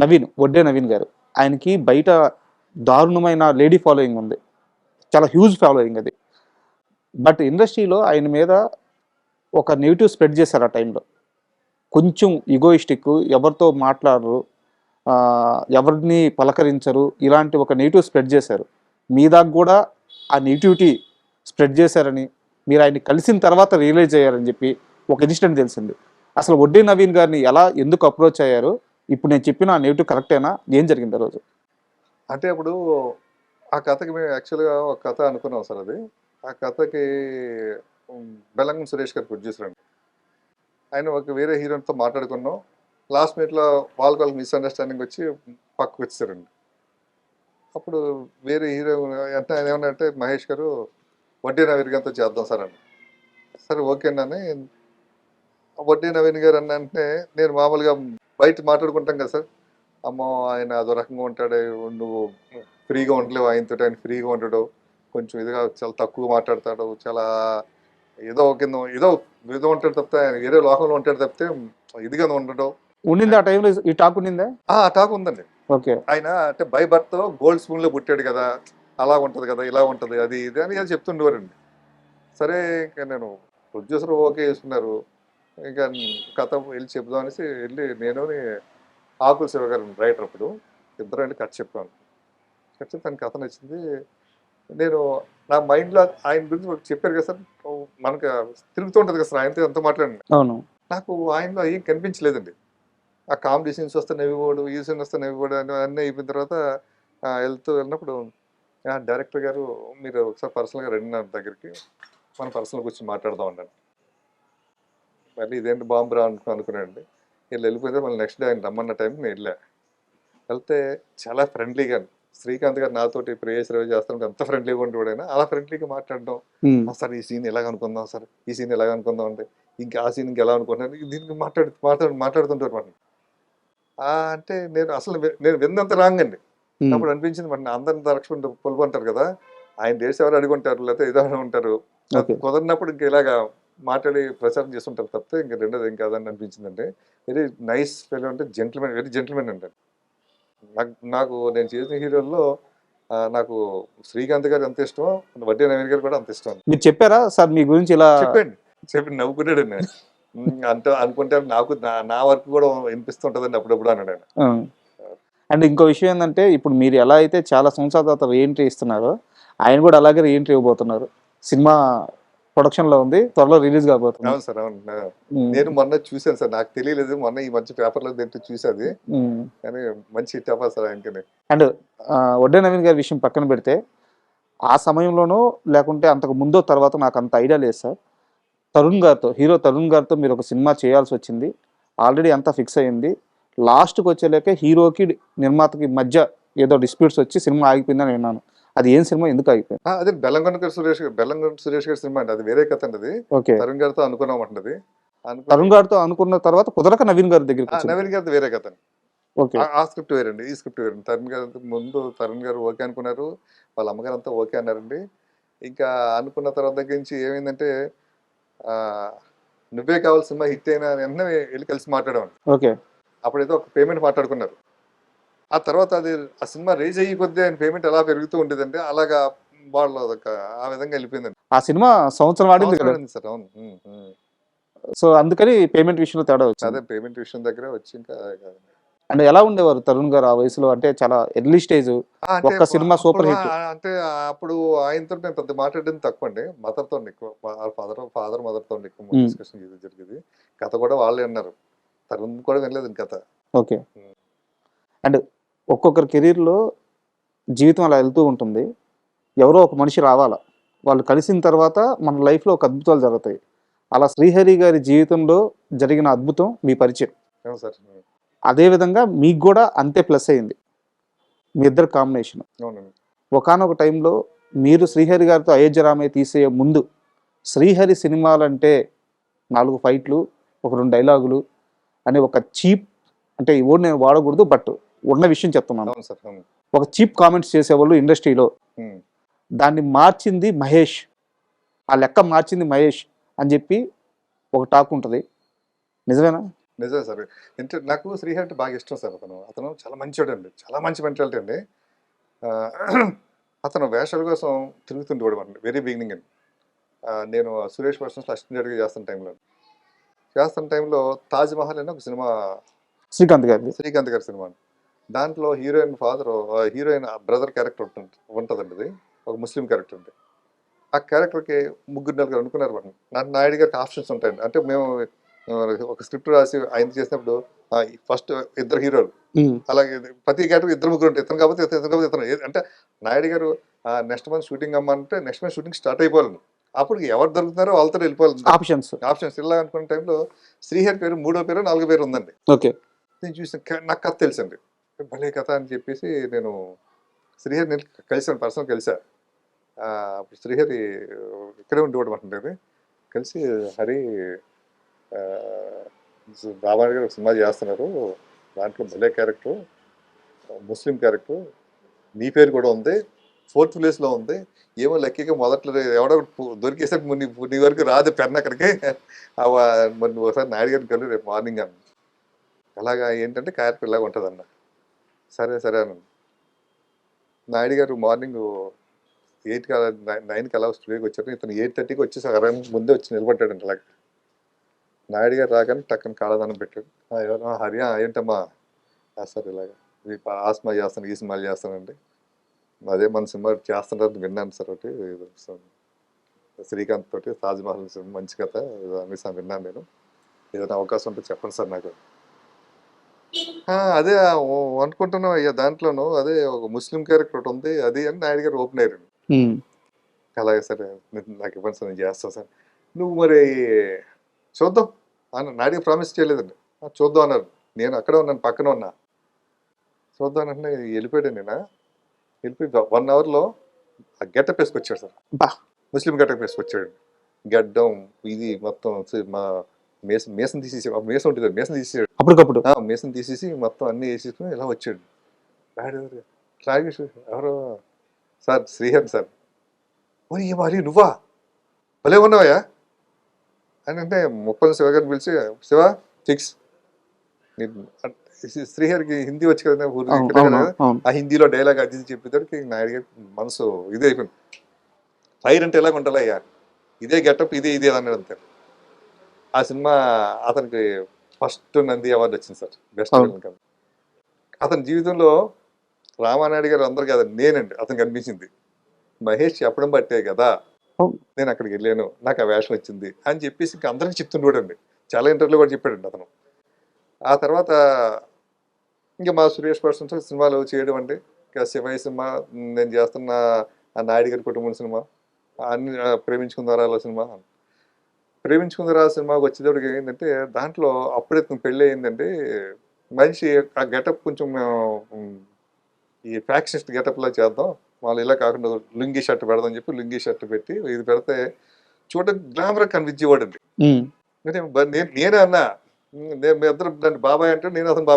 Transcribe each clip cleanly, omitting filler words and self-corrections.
నవీన్, వడ్డే నవీన్ గారు. ఆయనకి బయట దారుణమైన లేడీ ఫాలోయింగ్ ఉంది. చాలా హ్యూజ్ ఫాలోయింగ్ అది. బట్ ఇండస్ట్రీలో ఆయన మీద ఒక నెగిటివ్ స్ప్రెడ్ చేశారు ఆ టైంలో. కొంచెం ఈగోయిస్టిక్, ఎవరితో మాట్లాడరు, ఎవరిని పలకరించరు, ఇలాంటి ఒక నెగిటివ్ స్ప్రెడ్ చేశారు. మీ దాకా కూడా ఆ నెగిటివిటీ స్ప్రెడ్ చేశారని, మీరు ఆయన్ని కలిసిన తర్వాత రియలైజ్ అయ్యారని చెప్పి ఒక ఇన్సిడెంట్ తెలిసింది. అసలు వడ్డీ నవీన్ గారిని ఎలా, ఎందుకు అప్రోచ్ అయ్యారు? ఇప్పుడు నేను చెప్పిన ఆ నెగిటివ్ కరెక్టేనా? ఏం జరిగింది ఆ రోజు? అంటే అప్పుడు ఆ కథకి మేము యాక్చువల్‌గా ఒక కథ అనుకున్నాం సార్ అది. ఆ కథకి బెల్లంకొండ సురేష్ గారు ప్రొడ్యూసర్ అండి. ఆయన ఒక వేరే హీరోయిన్‌తో మాట్లాడుకున్నాం. లాస్ట్ మినిట్‌లో వాళ్ళకి మిస్‌అండర్‌స్టాండింగ్ వచ్చి పక్కకొచ్చేసారండి. అప్పుడు వేరే హీరో అంటే ఆయన ఏమన్నారంటే, మహేష్ గారు వడ్డీ నవీన్ గారితో చేద్దాం సార్ అని. సరే ఓకేనని వడ్డీ నవీన్ గారు అన్న వెంటనే నేను మామూలుగా బయట మాట్లాడుకుంటాం కదా సార్. అమ్మో! ఆయన అదో రకంగా ఉంటాడు. నువ్వు ఫ్రీగా ఉండలేవు ఆయనతోటి. ఆయన ఫ్రీగా ఉండడు. కొంచెం ఇదిగా చాలా తక్కువ మాట్లాడతాడు. చాలా ఏదో కింద ఏదో ఏదో ఉంటాడు తప్పితే ఆయన వేరే లోకంలో ఉంటాడు తప్పితే ఇదిగా ఉండడు. ఉండింది ఆ టైంలో ఈ టాక్ ఉండిందా? ఆ టాక్ ఉందండి. ఓకే. ఆయన అంటే బై బర్త్ గోల్డ్ స్పూన్‌లో పుట్టాడు కదా! అలా ఉంటది కదా! ఇలా ఉంటది. అది ఇది అని ఏదో చెప్తుండేవారండి. సరే ఇంక నేను ప్రొడ్యూసర్ ఓకే చేసుకున్నారు. ఇక కథ వెళ్ళి చెప్దాం అనేసి వెళ్ళి నేనుని ఆకుల శివ గారు రైటర్ అప్పుడు ఇద్దరం వెళ్ళి కథ చెప్పాను. చెప్తే తనకి కథ నచ్చింది. నేను నా మైండ్‌లో ఆయన గురించి ఒకటి చెప్పారు కదా సార్. మనకు తిరుగుతూ ఉంటది కదా సార్ ఆయనతో ఎంత మాట్లాడినా. అవును. నాకు ఆయనలో ఏం కనిపించలేదండి. ఆ కామెడీ సీన్స్ వస్తే నవ్విపోవడం, ఈ సీన్ వస్తే నవ్విపోవడం అన్నీ అయిపోయిన తర్వాత వెళ్ళినప్పుడు డైరెక్టర్ గారు మీరు ఒకసారి పర్సనల్‌గా రండి నా దగ్గరికి. మనం పర్సనల్‌గా కూర్చొని మాట్లాడదాం అన్నాడు. మళ్ళీ ఇదేంటి బాంబు రా అనుకున్నానండి. వెళ్ళిపోతే మళ్ళీ నెక్స్ట్ డే ఆయన రమ్మన్న టైంకి నేను వెళ్ళా. వెళ్తే చాలా ఫ్రెండ్లీగా శ్రీకాంత్ గారు నాతోటి ప్రేయస్ రవి చేస్తానంటే ఎంత ఫ్రెండ్లీగా ఉండేవాడు ఆయన. అలా ఫ్రెండ్లీగా మాట్లాడడం. సార్ ఈ సీన్ ఎలాగ అనుకుందాం సార్, ఈ సీన్ ఎలాగ అనుకుందాం అంటే ఇంకా ఆ సీన్ ఎలా అనుకుంటున్నాను దీనికి మాట్లాడుతుంటారు మాట. అంటే నేను అసలు నేను విన్నంత రాంగ్ అండి. అప్పుడు అనిపించింది మరి అందరిని దరక్షుకుంటూ పొలుపు అంటారు కదా, ఆయన డేట్స్ ఎవరు అడుగుంటారు లేకపోతే ఏదైనా ఉంటారు, కుదరినప్పుడు ఇంక ఇలాగా మాట్లాడి ప్రచారం చేస్తుంటారు తప్పితే ఇంక రెండోది ఏం కాదని అనిపించిందంటే వెరీ నైస్ ఫెలో అంటే జెంటిల్మెన్, వెరీ జెంటిల్మెన్ అంటే నాకు నేను చేసిన హీరోల్లో నాకు శ్రీకాంత్ గారు ఎంత ఇష్టమో వడ్డీ నవీన్ గారు కూడా అంత ఇష్టం. మీరు చెప్పారా సార్ మీ గురించి ఇలా? చెప్పి నవ్వుకున్నాడు నేను. అంటే అనుకుంటే నాకు నా వర్క్ కూడా వినిపిస్తుంటదండి అప్పుడప్పుడు అన్నాడు ఆయన. అండ్ ఇంకో విషయం ఏంటంటే ఇప్పుడు మీరు ఎలా అయితే చాలా సంవత్సరాల తర్వాత రీఎంట్రీ ఇస్తున్నారో ఆయన కూడా అలాగే రీఎంట్రీ ఇవ్వబోతున్నారు. సినిమా ప్రొడక్షన్ లో ఉంది, త్వరలో రిలీజ్ కాబోతుంది. అవును సార్, అవును. నేను మొన్న చూసాను సార్, నాకు తెలియలేదు, మొన్న ఈ మధ్య పేపర్లో తింటూ చూసేది. కానీ మంచి హిట్ అవ్వాలి సార్ ఆయనకి. అండ్ వడ్డే నవీన్ గారి విషయం పక్కన పెడితే ఆ సమయంలోనో లేకుంటే అంతకు ముందో తర్వాత నాకు అంత ఐడియా లేదు సార్. తరుణ్ గారితో, హీరో తరుణ్ గారితో మీరు ఒక సినిమా చేయాల్సి వచ్చింది. ఆల్రెడీ అంతా ఫిక్స్ అయ్యింది. లాస్ట్కి వచ్చేలేక హీరోకి నిర్మాతకి మధ్య ఏదో డిస్ప్యూట్స్ వచ్చి సినిమా ఆగిపోయిందని విన్నాను. అది ఏం సినిమా, ఎందుకు ఆగిపోయింది? అదే బెల్లంకొండ సురేష్ గారి సినిమా అండి. అది వేరే కథ అండి. అది తరుణ్ గారితో అనుకున్నామంటది. తరుణ్ గారితో అనుకున్న తర్వాత కుదరక నవీన్ గారి దగ్గరికి నవీన్ గారిది వేరే కథ. ఆ స్క్రిప్ట్ వేరండి, ఈ స్క్రిప్ట్ వేరండి. తరుణ్ గారి ముందు తరుణ్ గారు ఓకే అనుకున్నారు, వాళ్ళ అమ్మగారు అంతా ఓకే అన్నారండి. ఇంకా అనుకున్న తర్వాత దగ్గర నుంచి ఏమైందంటే నువ్వే కావాలి సినిమా హిట్ అయినా వెంటనే వెళ్ళి కలిసి మాట్లాడామండి. ఓకే. అప్పుడైతే ఒక పేమెంట్ మాట్లాడుకున్నారు. ఆ తర్వాత అది ఆ సినిమా రేజ్ అయ్యి కొద్దీ ఆయన పేమెంట్ ఎలా పెరుగుతూ ఉండేదంటే అలాగా వాళ్ళు ఆ విధంగా వెళ్ళిపోయిందండి. ఆ సినిమా సంవత్సరం ఆడింది కదా సార్. అవును. సో అందుకని పేమెంట్ విషయంలో తేడా వచ్చింది. అదే పేమెంట్ విషయం దగ్గర వచ్చి ఇంకా. అండ్ ఎలా ఉండేవారు తరుణ్ గారు ఆ వయసులో? అంటే చాలా ఎర్లీ స్టేజ్, ఒక్క సినిమా సూపర్ హిట్. అంటే అప్పుడు ఆయనతో నేను పెద్ద మాట్లాడేది తక్కువ అండి. మదర్తో ఎక్కువ, ఫాదర్ మదర్తో ఎక్కువ డిస్కషన్ జరిగేది. కథ కూడా వాళ్ళే అన్నారు, తరుణ్ కూడా వినలేదు కథ. ఓకే. అండ్ ఒక్కొక్కరి కెరీర్లో జీవితం అలా వెళ్తూ ఉంటుంది. ఎవరో ఒక మనిషి రావాలా, వాళ్ళు కలిసిన తర్వాత మన లైఫ్లో ఒక అద్భుతాలు జరుగుతాయి. అలా శ్రీహరి గారి జీవితంలో జరిగిన అద్భుతం మీ పరిచయం. సార్ అదేవిధంగా మీకు కూడా అంతే ప్లస్ అయింది మీ ఇద్దరు కాంబినేషన్. ఒకానొక టైంలో మీరు శ్రీహరి గారితో అయోధ్య రామయ్య తీసే ముందు శ్రీహరి సినిమాలంటే 4 ఫైట్లు, ఒక 2 డైలాగులు అనే ఒక చీప్, అంటే ఈ వర్డ్ నేను వాడకూడదు బట్ ఉన్న విషయం చెప్తున్నాను, ఒక చీప్ కామెంట్స్ చేసేవాళ్ళు ఇండస్ట్రీలో. దాన్ని మార్చింది మహేష్, ఆ లెక్క మార్చింది మహేష్ అని చెప్పి ఒక టాక్ ఉంటుంది. నిజమేనా? నిజమే సార్. నాకు శ్రీహరి అంటే బాగా ఇష్టం సార్ అతను. అతను చాలా మంచోడండి. చాలా మంచి మెంటాలిటీ అండి. అతను వేషాల కోసం తిరుగుతుండేవాడనమాట వెరీ బిగినింగ్ అండి. నేను సురేష్ పర్సన్స్‌లో అసిస్టెంట్ డైరెక్టర్‌గా చేస్తున్న టైంలో 'తాజ్ మహల్' అని ఒక సినిమా శ్రీకాంత్ గారిది. శ్రీకాంత్ గారి సినిమా అండి. దాంట్లో heroine father heroine brother character ఉంటదండి అది. ఒక ముస్లిం క్యారెక్టర్ ఉంది. ఆ క్యారెక్టర్‌కి ముగ్గురు, నలుగురు అనుకున్నారు మాట. నాయుడు గారికి ఆప్షన్స్ ఉంటాయండి. అంటే మేము ఒక స్క్రిప్ట్ రాసి ఆయన చేసినప్పుడు ఫస్ట్ ఇద్దరు హీరోలు. అలాగే ప్రతి క్యారెక్టర్ ఇద్దరు ముగ్గురు ఉంటారు. ఇతను కాకపోతే ఇతను కాకపోతే ఇతను. అంటే నాయుడు గారు నెక్స్ట్ మంత్ షూటింగ్ అమ్మంటే నెక్స్ట్ మంత్ షూటింగ్ స్టార్ట్ అయిపోవాలండి. అప్పుడు ఎవరు దొరుకుతున్నారో వాళ్ళతో వెళ్ళిపోవాలి. ఆప్షన్స్ ఇలా అనుకున్న టైంలో శ్రీహరి పేరు మూడో పేరు, నాలుగో పేరు ఉందండి. ఓకే. నేను చూసిన నాకు కథ తెలుసండి. భలే కథ అని చెప్పేసి నేను శ్రీహరిని కలిసాను, పర్సనల్ కలిసా. అప్పుడు శ్రీహరి ఇక్కడే ఉండేవాడు అంటుండేది. కలిసి హరి బాబాయ్ గారు ఒక సినిమా చేస్తున్నారు, దాంట్లో భలే క్యారెక్టర్, ముస్లిం క్యారెక్టర్, నీ పేరు కూడా ఉంది, 4th ప్లేస్లో ఉంది. ఏమో లక్కీగా మొదట్లో ఎవడో దొరికేసరికి నీ వరకు రాదు పెన్ అక్కడికి. మరి నువ్వు ఒకసారి నాయుడు గారిని కలు రేపు మార్నింగ్ అన్న. అలాగా ఏంటంటే క్యారెక్టర్ ఇలాగ ఉంటుందన్న. సరే సరే అన్న. నాయుడు గారు మార్నింగ్ 8కి 9కి అలా స్టూడియోకి వచ్చారు. ఇతను 8:30కి వచ్చేసి అరగంట ముందే వచ్చి నిలబడ్డాడండి. అలాగే నాయుడు గారు రాగానే టక్కన కాళ్ళదానం పెట్టాడు. ఎవరు హరి ఏంటమ్మా సార్ ఇలాగా ఆ సినిమా చేస్తాను, ఈ సినిమాలు చేస్తానండి. అదే మన సినిమా చేస్తుంటారు విన్నాను సార్. ఒకటి శ్రీకాంత్ తోటి తాజ్మహల్ సినిమా మంచి కథ అనేసి విన్నాను నేను. ఏదైనా అవకాశం ఉంటే చెప్పండి సార్ నాకు. అదే అనుకుంటున్నాం అయ్యా దాంట్లోనూ అదే ఒక ముస్లిం క్యారెక్టర్ ఒకటి ఉంది అది అని నాయుడు గారు ఓపెన్ అయ్యారు. అలాగే సార్ నాకు ఇవ్వండి సార్, నేను చేస్తాను సార్. నువ్వు మరి చూద్దాం అన్న. నాయుడు గారు ప్రామిస్ చేయలేదండి. చూద్దాం అన్నారు. నేను అక్కడే ఉన్నాను, పక్కన ఉన్నా. చూద్దాం అంటే వెళ్ళిపోయాడు. నేను వెళ్ళిపోయి 1 అవర్లో ఆ గెటప్ వేసుకొచ్చాడు సార్. ముస్లిం గెటప్ వేసుకొచ్చాడు. గడ్డం ఇది మొత్తం మా మేసం తీసేసి మేసం ఉంటుంది, మేసం తీసేసాడు అప్పటికప్పుడు. మేసం తీసేసి మొత్తం అన్ని వేసేసుకుని ఇలా వచ్చాడు. ఎవరో సార్ శ్రీహరి సార్. మరి నువ్వా భలే ఉన్నావయ్యా అని అంటే ముప్పని శివ గారిని పిలిచి, శివ ఫిక్స్. శ్రీహరికి హిందీ వచ్చి కదా ఆ హిందీలో డైలాగ్ అది చెప్పేసరికి నాయుడు గారి మనసు ఇదే అయిపోయింది. ఫైర్ అంటే ఎలాగ ఉండాలయ్యా, ఇదే గెటప్ ఇదే అన్నాడు అంతే. ఆ సినిమా అతనికి ఫస్ట్ నంది అవార్డు వచ్చింది సార్, బెస్ట్ ఫిల్మ్. అతని జీవితంలో రామానాయుడు గారు అందరు కదా, నేనండి అతను కనిపించింది. మహేష్ చెప్పడం బట్టే కదా నేను అక్కడికి వెళ్ళాను, నాకు ఆ వేషం వచ్చింది అని చెప్పేసి ఇంకా అందరికీ చెప్తుండేవాడండి. చాలా ఇంటర్వ్యూలో కూడా చెప్పాడండి అతను. ఆ తర్వాత ఇంకా మా సురేష్ పర్సన్స్ సినిమాలు చేయడం అండి. ఇంకా శివయ్య సినిమా నేను చేస్తున్న, ఆ నాయుడు గారి కుటుంబం సినిమా, అన్ని ప్రేమించుకుందారా సినిమా. ప్రేమించుకుందారా సినిమాకి వచ్చేటప్పటికి ఏంటంటే దాంట్లో అప్పుడే పెళ్ళి అయిందండి. మనిషి ఆ గెటప్ కొంచెం ఈ ఫ్యాక్షనిస్ట్ గెటప్లో చేద్దాం, వాళ్ళు ఇలా కాకుండా లుంగీ షర్ట్ పెడదాం చెప్పి లుంగీ షర్ట్ పెట్టి ఇది పెడితే చూడడానికి గ్లామర్ కనిపించేవాడండి. నేనే అన్నా, మీ ఇద్దరు నన్ను బాబాయ్ అంటే నేను అతను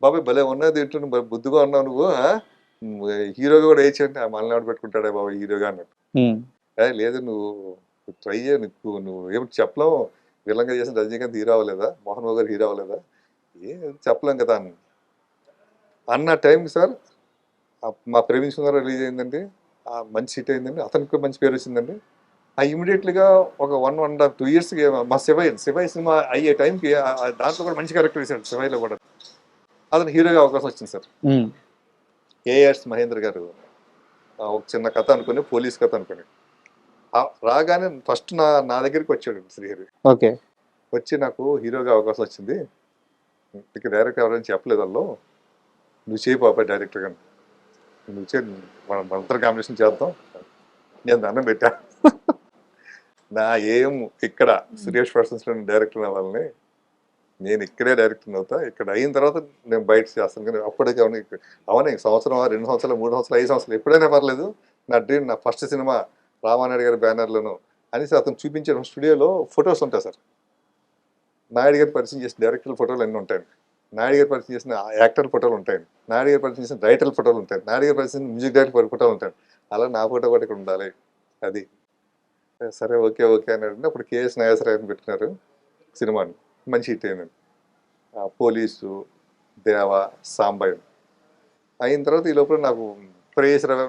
బాబాయ్ భలే ఉన్నది ఏంటో బుద్ధిగా ఉన్నావు నువ్వు, హీరోగా కూడా వేయించండి. మళ్ళీ పెట్టుకుంటాడే బాబాయ్ హీరోగా అన్నట్టు. లేదు నువ్వు ట్రై చేయ, నువ్వు ఏమిటి చెప్పలేవు, విలంగా చేసిన రజనీకాంత్ హీరో అవ్వలేదా, మోహన్ బాబు గారు హీరో అవ్వలేదా, చెప్పలేం కదా అన్న టైంకి సార్ మా ప్రేమించుకున్న రిలీజ్ అయిందండి. మంచి హిట్ అయిందండి, అతనికి మంచి పేరు వచ్చిందండి. ఇమీడియట్లీగా ఒక 1.5-2 ఇయర్స్కి మా శివయ్య సినిమా అయ్యే టైంకి దాంట్లో కూడా మంచి క్యారెక్టర్ వేసాడు. శివయ్యలో కూడా అతను హీరోగా అవకాశం వచ్చింది సార్. ఏఆర్ఎస్ మహేంద్ర గారు ఒక చిన్న కథ అనుకుని, పోలీస్ కథ అనుకుని రాగానే ఫస్ట్ నా దగ్గరికి వచ్చాడు శ్రీహరి. ఓకే, వచ్చి నాకు హీరోగా అవకాశం వచ్చింది, ఇక డైరెక్టర్ ఎవరైనా చెప్పలేదు వాళ్ళు, నువ్వు చేయి బాబాయ్ డైరెక్టర్గా, నువ్వు చేయి, మనం మనందరం కాంబినేషన్ చేద్దాం. నేను దండం పెట్టా. నా ఏం ఇక్కడ సురేష్ పర్సన్స్లో డైరెక్టర్ అవ్వాలని, నేను ఇక్కడే డైరెక్టర్ అవుతా, ఇక్కడ అయిన తర్వాత నేను బయట చేస్తాను. కానీ అప్పటికే అవును 1 సంవత్సరం, 2 సంవత్సరాలు, 3 సంవత్సరాలు, 5 సంవత్సరాలు ఎప్పుడైనా పర్లేదు, నా డ్రీమ్, నా ఫస్ట్ సినిమా రామానాయుడు గారి బ్యానర్లోను అనేసి అతను చూపించిన స్టూడియోలో ఫొటోస్ ఉంటాయి సార్. నాయుడు గారు పరిచయం చేసిన డైరెక్టర్ ఫోటోలు అన్నీ ఉంటాయండి, నాయుడు గారు పరిచయం చేసిన యాక్టర్ ఫోటోలు ఉంటాయండి, నాయుడు గారు పరిచయం చేసిన రైటర్ ఫోటోలు ఉంటాయి, నాయుడు గారు పరిచయం మ్యూజిక్ డైరెక్టర్ ఫోటోలు ఉంటాయి. అలా నా ఫోటో కూడా ఇక్కడ ఉండాలి. అది సరే ఓకే అన్నాడు. అప్పుడు కేఎస్ నాగేశ్వరరావుని పెట్టినారు సినిమాని, మంచి హిట్ అయిందండి. పోలీసు, దేవ, సాంబయ్య అయిన తర్వాత ఈ లోపల నాకు ప్రేయస్ రవి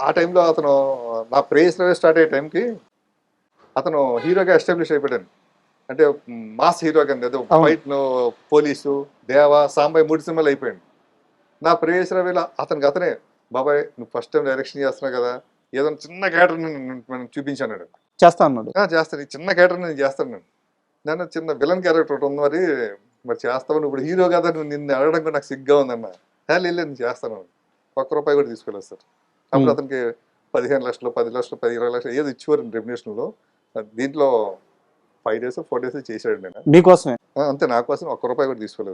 ఆ టైంలో అతను నా ప్రేయస్ రవి స్టార్ట్ అయ్యే టైంకి అతను హీరోగా ఎస్టాబ్లిష్ అయిపోయాడు. అంటే మాస్ హీరోగా ఏదో అవును. ఫైట్ పోలీసు, దేవ, సాంబయ్య 3 సినిమాలు అయిపోయాడు. నా ప్రేయస్ రవిలో అతనే బాబాయ్ నువ్వు ఫస్ట్ టైం డైరెక్షన్ చేస్తున్నావు కదా, ఏదైనా చిన్న క్యారెక్టర్ నేను చూపించాను. చేస్తా అన్నాడు. చేస్తాను, ఈ చిన్న క్యారెక్టర్ నేను చేస్తాను. నన్ను చిన్న విలన్ క్యారెక్టర్ ఒకటి ఉంది, మరి చేస్తావు, నువ్వు ఇప్పుడు హీరో కదా, నువ్వు నిన్ను అడగడం కూడా నాకు సిగ్గా ఉందన్న. లేదు నేను చేస్తాను, ₹1 కూడా తీసుకోలేదు సార్. అప్పుడు అతనికి 15 లక్షలు, 10 లక్షలు, 20 లక్షలు ఏదో ఇచ్చేవారు రెమ్యునేషన్లో. దీంట్లో 5 days 4 days చేశాడు నేను. మీకోసమే. అంతే, నా కోసం ₹1 కూడా తీసుకోలేదు.